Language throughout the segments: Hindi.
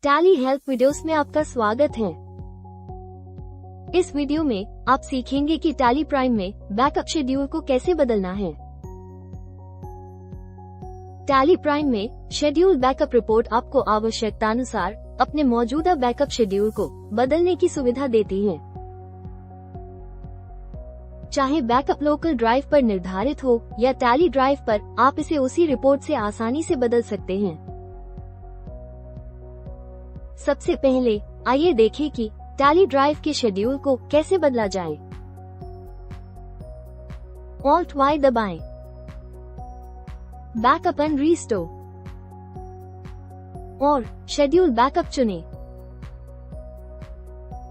टैली हेल्प वीडियोस में आपका स्वागत है। इस वीडियो में आप सीखेंगे कि टैली प्राइम में बैकअप शेड्यूल को कैसे बदलना है। टैली प्राइम में शेड्यूल बैकअप रिपोर्ट आपको आवश्यकतानुसार अपने मौजूदा बैकअप शेड्यूल को बदलने की सुविधा देती है। चाहे बैकअप लोकल ड्राइव पर निर्धारित हो या टैली ड्राइव पर, आप इसे उसी रिपोर्ट से आसानी से बदल सकते हैं। सबसे पहले आइए देखें कि टैली ड्राइव के शेड्यूल को कैसे बदला जाए। Alt+Y दबाएं। बैकअप एंड रीस्टोर और शेड्यूल बैकअप चुनें।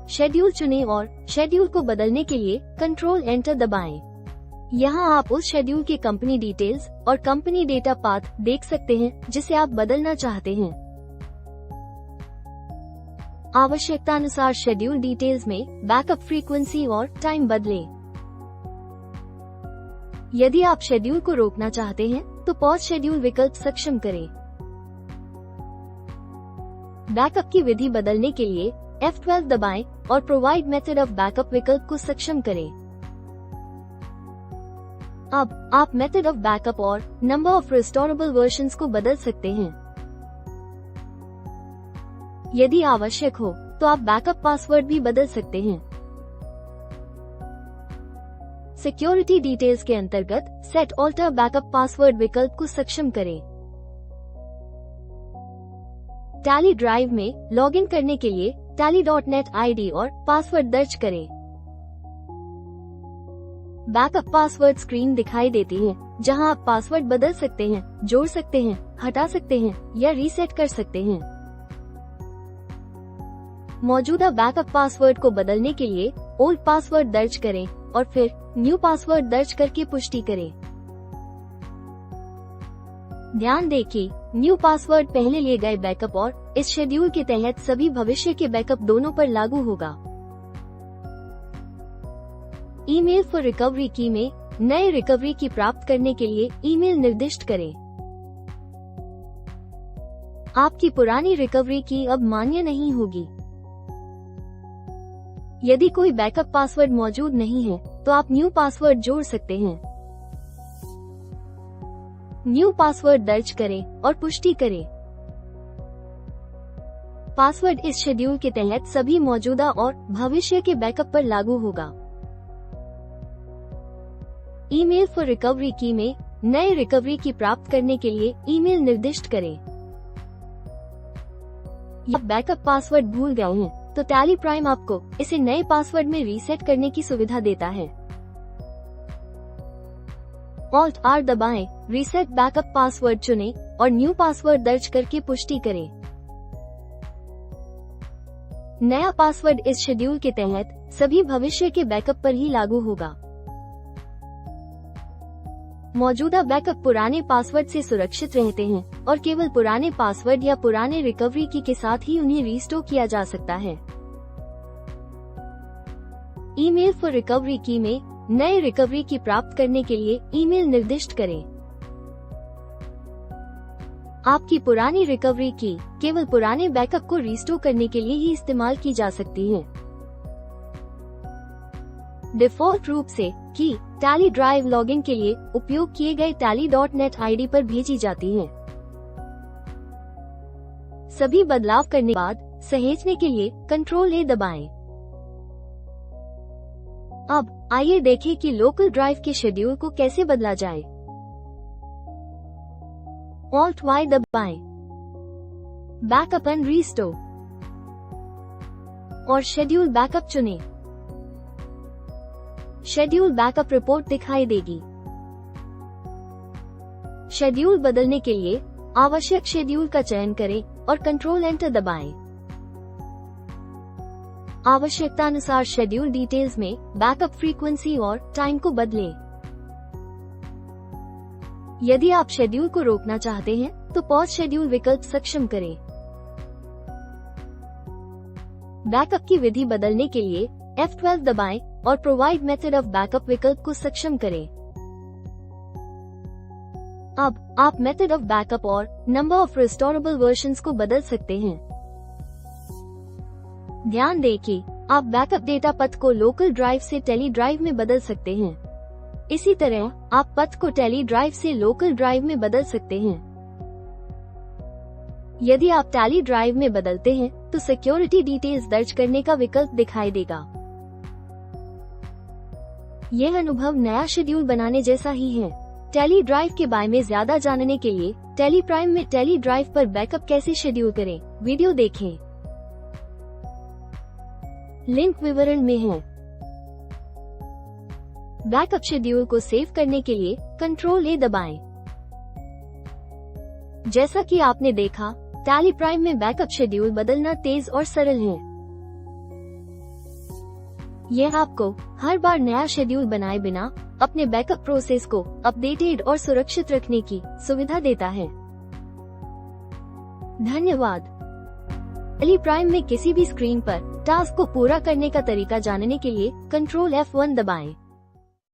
शेड्यूल चुनें और शेड्यूल को बदलने के लिए कंट्रोल एंटर दबाएं। यहाँ आप उस शेड्यूल के कंपनी डिटेल्स और कंपनी डेटा पाथ देख सकते हैं जिसे आप बदलना चाहते हैं। आवश्यकतानुसार शेड्यूल डिटेल्स में बैकअप फ्रीक्वेंसी और टाइम बदलें। यदि आप शेड्यूल को रोकना चाहते हैं तो पॉज शेड्यूल विकल्प सक्षम करें। बैकअप की विधि बदलने के लिए F12 दबाएं और प्रोवाइड मेथड ऑफ बैकअप विकल्प को सक्षम करें। अब आप मेथड ऑफ बैकअप और नंबर ऑफ रिस्टोरेबल वर्जन्स को बदल सकते हैं। यदि आवश्यक हो तो आप बैकअप पासवर्ड भी बदल सकते हैं। सिक्योरिटी डिटेल्स के अंतर्गत सेट ऑल्टर बैकअप पासवर्ड विकल्प को सक्षम करें। टैली ड्राइव में लॉगिन करने के लिए tally.net ID और पासवर्ड दर्ज करें। बैकअप पासवर्ड स्क्रीन दिखाई देती है, जहां आप पासवर्ड बदल सकते हैं, जोड़ सकते हैं, हटा सकते हैं या रीसेट कर सकते हैं। मौजूदा बैकअप पासवर्ड को बदलने के लिए ओल्ड पासवर्ड दर्ज करें और फिर न्यू पासवर्ड दर्ज करके पुष्टि करें। ध्यान दें कि न्यू पासवर्ड पहले लिए गए बैकअप और इस शेड्यूल के तहत सभी भविष्य के बैकअप दोनों पर लागू होगा। ईमेल फॉर रिकवरी की में नए रिकवरी की प्राप्त करने के लिए ईमेल निर्दिष्ट करें। आपकी पुरानी रिकवरी की अब मान्य नहीं होगी। यदि कोई बैकअप पासवर्ड मौजूद नहीं है तो आप न्यू पासवर्ड जोड़ सकते हैं। न्यू पासवर्ड दर्ज करें और पुष्टि करें। पासवर्ड इस शेड्यूल के तहत सभी मौजूदा और भविष्य के बैकअप पर लागू होगा। ईमेल फॉर रिकवरी की में नए रिकवरी की प्राप्त करने के लिए ईमेल निर्दिष्ट करें। या बैकअप पासवर्ड भूल गए हैं तो टैली प्राइम आपको इसे नए पासवर्ड में रीसेट करने की सुविधा देता है। Alt+R दबाएं, रीसेट बैकअप पासवर्ड चुनें और न्यू पासवर्ड दर्ज करके पुष्टि करें। नया पासवर्ड इस शेड्यूल के तहत सभी भविष्य के बैकअप पर ही लागू होगा। मौजूदा बैकअप पुराने पासवर्ड से सुरक्षित रहते हैं और केवल पुराने पासवर्ड या पुराने रिकवरी की के साथ ही उन्हें रीस्टोर किया जा सकता है। ईमेल फॉर रिकवरी की में नए रिकवरी की प्राप्त करने के लिए ईमेल निर्दिष्ट करें। आपकी पुरानी रिकवरी की केवल पुराने बैकअप को रीस्टोर करने के लिए ही इस्तेमाल की जा सकती है। डिफ़ॉल्ट रूप से की टैली ड्राइव लॉगिन के लिए उपयोग किए गए tally.net ID पर भेजी जाती है। सभी बदलाव करने के बाद सहेजने के लिए कंट्रोल A दबाएं। अब आइए देखें कि लोकल ड्राइव के शेड्यूल को कैसे बदला जाए। Alt+Y दबाएं। बैकअप एंड रीस्टोर और शेड्यूल बैकअप चुनें। शेड्यूल बैकअप रिपोर्ट दिखाई देगी। शेड्यूल बदलने के लिए आवश्यक शेड्यूल का चयन करें और कंट्रोल एंटर दबाएं। आवश्यकतानुसार शेड्यूल डिटेल्स में बैकअप फ्रीक्वेंसी और टाइम को बदलें। यदि आप शेड्यूल को रोकना चाहते हैं तो पॉज शेड्यूल विकल्प सक्षम करें। बैकअप की विधि बदलने के लिए F12 दबाएं और प्रोवाइड मेथड ऑफ बैकअप विकल्प को सक्षम करें। अब आप मेथड ऑफ बैकअप और नंबर ऑफ रिस्टोरेबल वर्जन्स को बदल सकते हैं। ध्यान दें कि आप बैकअप डेटा पथ को लोकल ड्राइव से टेली ड्राइव में बदल सकते हैं। इसी तरह आप पथ को टेली ड्राइव से लोकल ड्राइव में बदल सकते हैं। यदि आप टेली ड्राइव में बदलते हैं तो सिक्योरिटी डिटेल्स दर्ज करने का विकल्प दिखाई देगा। यह अनुभव नया शेड्यूल बनाने जैसा ही है। टेली ड्राइव के बारे में ज्यादा जानने के लिए टेली प्राइम में टेली ड्राइव पर बैकअप कैसे शेड्यूल करें, वीडियो देखें। लिंक विवरण में है। बैकअप शेड्यूल को सेव करने के लिए Ctrl+A दबाएं। जैसा कि आपने देखा, टेली प्राइम में बैकअप शेड्यूल बदलना तेज और सरल है। यह आपको हर बार नया शेड्यूल बनाए बिना अपने बैकअप प्रोसेस को अपडेटेड और सुरक्षित रखने की सुविधा देता है। धन्यवाद। टेली प्राइम में किसी भी स्क्रीन पर टास्क को पूरा करने का तरीका जानने के लिए Ctrl+F1 दबाएं।